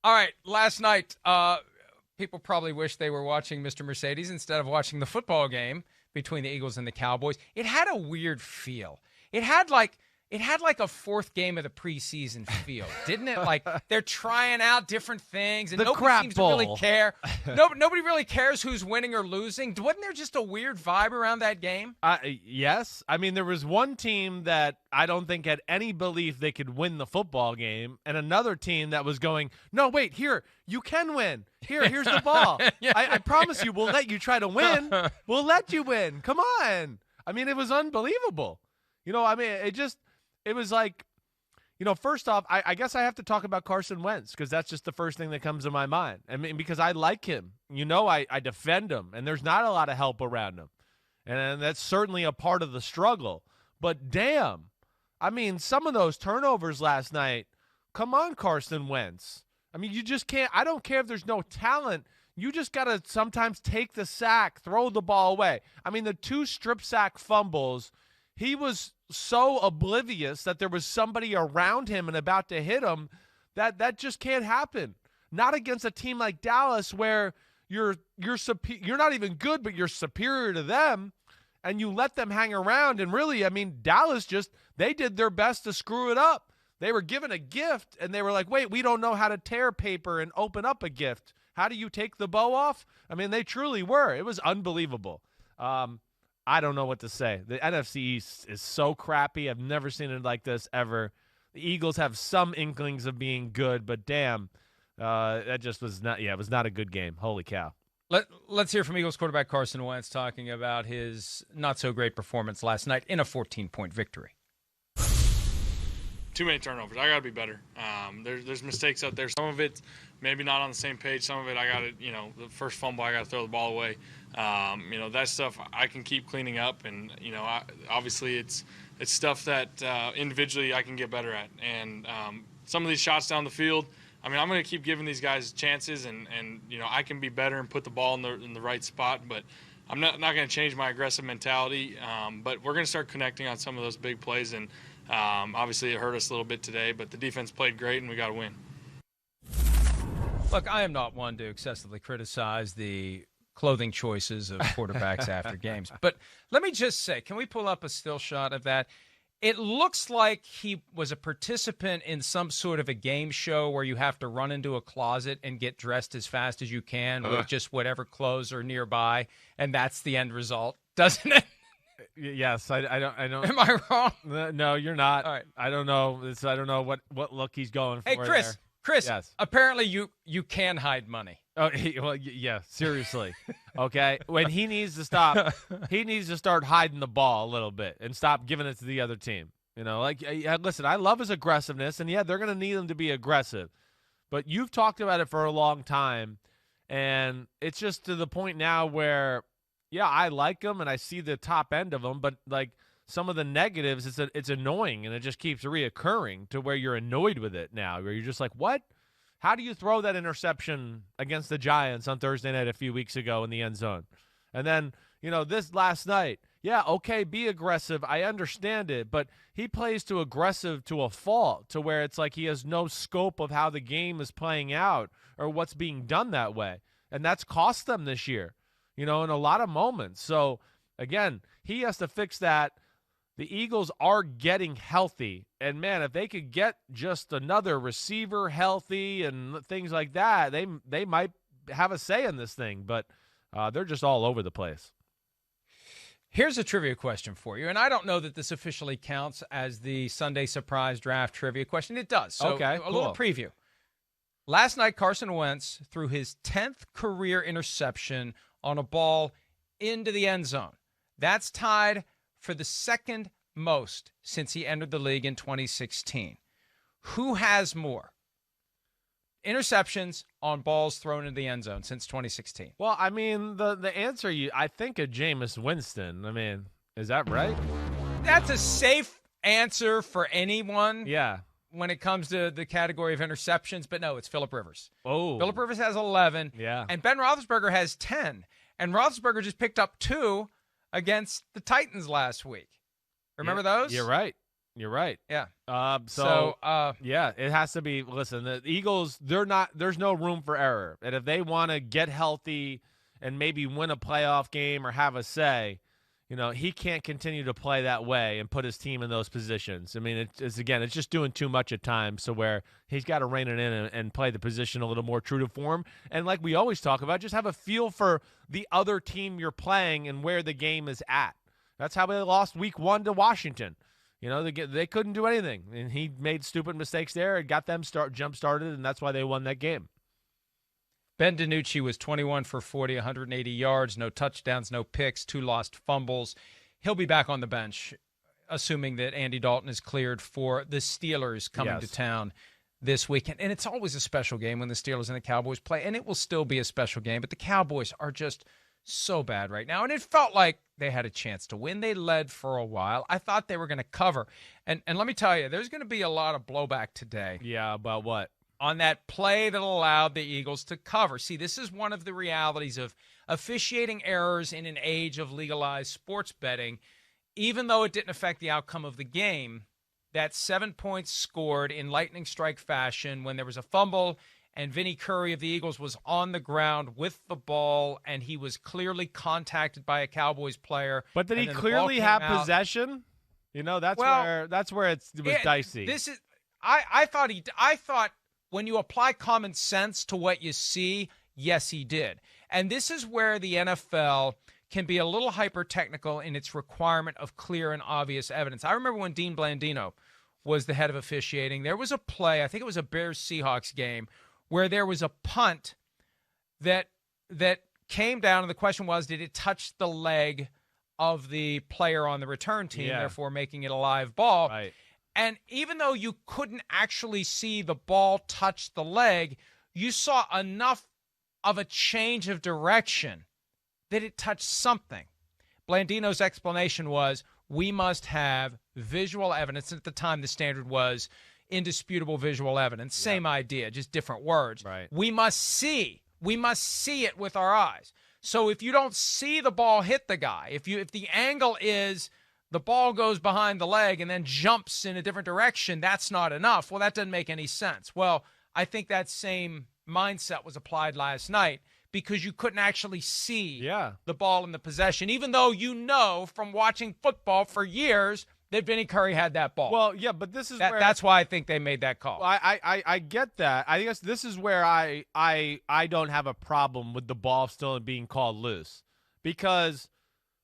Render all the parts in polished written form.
All right, last night, people probably wish they were watching Mr. Mercedes instead of watching the football game between the Eagles and the Cowboys. It had a weird feel. It had like a fourth game of the preseason feel, didn't it? Like they're trying out different things, and the nobody seems to really bowl. care. Nobody really cares who's winning or losing. Wasn't there just a weird vibe around that game? Yes. I mean, there was one team that I don't think had any belief they could win the football game, and another team that was going, no, wait, here, you can win. Here's the ball. Yeah. I promise you, we'll let you try to win. We'll let you win. Come on. I mean, it was unbelievable. I mean, it was like, first off, I guess I have to talk about Carson Wentz because that's just the first thing that comes to my mind. I mean, because I like him. I defend him, and there's not a lot of help around him. And that's certainly a part of the struggle. But damn, I mean, some of those turnovers last night, come on, Carson Wentz. I mean, you just can't. I don't care if there's no talent. You just got to sometimes take the sack, throw the ball away. I mean, the 2 strip sack fumbles, he was so oblivious that there was somebody around him and about to hit him that just can't happen. Not against a team like Dallas where you're not even good, but you're superior to them, and you let them hang around. And really, I mean, Dallas they did their best to screw it up. They were given a gift, and they were like, wait, we don't know how to tear paper and open up a gift. How do you take the bow off? I mean, they truly were. It was unbelievable. I don't know what to say. The NFC East is so crappy. I've never seen it like this ever. The Eagles have some inklings of being good, but damn, that just was not. Yeah, it was not a good game. Holy cow. Let's hear from Eagles quarterback Carson Wentz talking about his not so great performance last night in a 14-point victory. Too many turnovers. I got to be better. There's mistakes out there. Some of it maybe not on the same page. Some of it I got to, the first fumble I got to throw the ball away. That stuff I can keep cleaning up, and obviously it's stuff that individually I can get better at. And some of these shots down the field, I mean, I'm going to keep giving these guys chances, and I can be better and put the ball in the right spot. But I'm not going to change my aggressive mentality. But we're going to start connecting on some of those big plays, and obviously it hurt us a little bit today. But the defense played great, and we got to win. Look, I am not one to excessively criticize the clothing choices of quarterbacks after games. But let me just say, can we pull up a still shot of that? It looks like he was a participant in some sort of a game show where you have to run into a closet and get dressed as fast as you can with just whatever clothes are nearby, and that's the end result, doesn't it? Yes, I don't. Am I wrong? No, you're not. All right. I don't know. I don't know what look he's going for. Hey, Chris. There. Chris, yes. Apparently you can hide money. Oh, yeah, seriously. Okay, when he needs to stop, he needs to start hiding the ball a little bit and stop giving it to the other team. Listen, I love his aggressiveness, and yeah, they're going to need him to be aggressive. But you've talked about it for a long time, and it's just to the point now where, yeah, I like him and I see the top end of him, but like some of the negatives, it's annoying, and it just keeps reoccurring to where you're annoyed with it now, where you're just like, what? How do you throw that interception against the Giants on Thursday night a few weeks ago in the end zone? And then, this last night, yeah, okay, be aggressive. I understand it, but he plays too aggressive to a fault to where it's like he has no scope of how the game is playing out or what's being done that way. And that's cost them this year, in a lot of moments. So, again, he has to fix that. The Eagles are getting healthy, and man, if they could get just another receiver healthy and things like that, they might have a say in this thing, but they're just all over the place. Here's a trivia question for you, and I don't know that this officially counts as the Sunday surprise draft trivia question. It does, so okay, a little preview. Last night, Carson Wentz threw his 10th career interception on a ball into the end zone. That's tied for the second most since he entered the league in 2016. Who has more interceptions on balls thrown into the end zone since 2016? Well, I mean, the answer, I think of Jameis Winston. I mean, is that right? That's a safe answer for anyone. Yeah. When it comes to the category of interceptions, but no, it's Phillip Rivers. Oh. Phillip Rivers has 11. Yeah. And Ben Roethlisberger has 10. And Roethlisberger just picked up 2 against the Titans last week. Remember those? You're right. You're right. Yeah. Yeah, it has to be. Listen, the Eagles, there's no room for error. And if they want to get healthy and maybe win a playoff game or have a say, he can't continue to play that way and put his team in those positions. I mean, it's just doing too much at times, so where he's got to rein it in and play the position a little more true to form. And like we always talk about, just have a feel for the other team you're playing and where the game is at. That's how they lost week 1 to Washington. They couldn't do anything, and he made stupid mistakes there and got them jump-started, and that's why they won that game. Ben DiNucci was 21 for 40, 180 yards, no touchdowns, no picks, 2 lost fumbles. He'll be back on the bench, assuming that Andy Dalton is cleared for the Steelers coming to town this weekend. And it's always a special game when the Steelers and the Cowboys play, and it will still be a special game. But the Cowboys are just so bad right now, and it felt like they had a chance to win. They led for a while. I thought they were going to cover. And let me tell you, there's going to be a lot of blowback today. Yeah, about what? On that play that allowed the Eagles to cover. See, this is one of the realities of officiating errors in an age of legalized sports betting. Even though it didn't affect the outcome of the game, that 7 points scored in lightning strike fashion when there was a fumble and Vinnie Curry of the Eagles was on the ground with the ball, and he was clearly contacted by a Cowboys player. But did he clearly have possession? That's where it was dicey. I thought when you apply common sense to what you see, yes, he did. And this is where the NFL can be a little hyper-technical in its requirement of clear and obvious evidence. I remember when Dean Blandino was the head of officiating, there was a play, I think it was a Bears-Seahawks game, where there was a punt that came down, and the question was, did it touch the leg of the player on the return team, therefore making it a live ball? Right. And even though you couldn't actually see the ball touch the leg, you saw enough of a change of direction that it touched something. Blandino's explanation was, we must have visual evidence. At the time, the standard was indisputable visual evidence. Same idea, just different words. Right. We must see it with our eyes. So if you don't see the ball hit the guy, if the angle is the ball goes behind the leg and then jumps in a different direction, that's not enough. Well, that doesn't make any sense. Well, I think that same mindset was applied last night because you couldn't actually see the ball in the possession, even though from watching football for years that Vinnie Curry had that ball. Well, yeah, but this is that's why I think they made that call. I get that. I guess this is where I don't have a problem with the ball still being called loose, because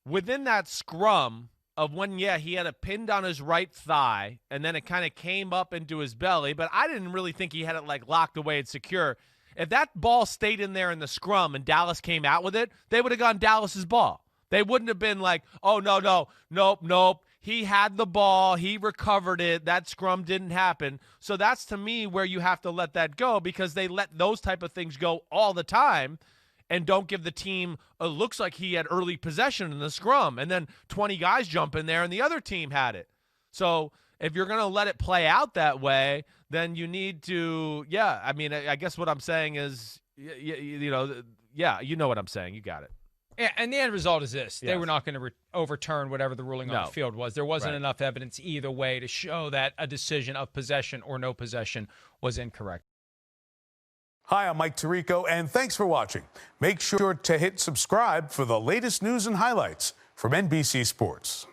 within that scrum of when he had it pinned on his right thigh and then it kind of came up into his belly, but I didn't really think he had it like locked away and secure. If that ball stayed in there in the scrum and Dallas came out with it, they would have gone Dallas's ball. They wouldn't have been like, oh, nope. He had the ball. He recovered it. That scrum didn't happen. So that's, to me, where you have to let that go, because they let those type of things go all the time and don't give the team looks like he had early possession in the scrum, and then 20 guys jump in there and the other team had it. So if you're going to let it play out that way, then you need to, I mean, I guess what I'm saying is, you know what I'm saying. You got it. Yeah, and the end result is this. They were not going to overturn whatever the ruling on the field was. There wasn't enough evidence either way to show that a decision of possession or no possession was incorrect. Hi, I'm Mike Tirico, and thanks for watching. Make sure to hit subscribe for the latest news and highlights from NBC Sports.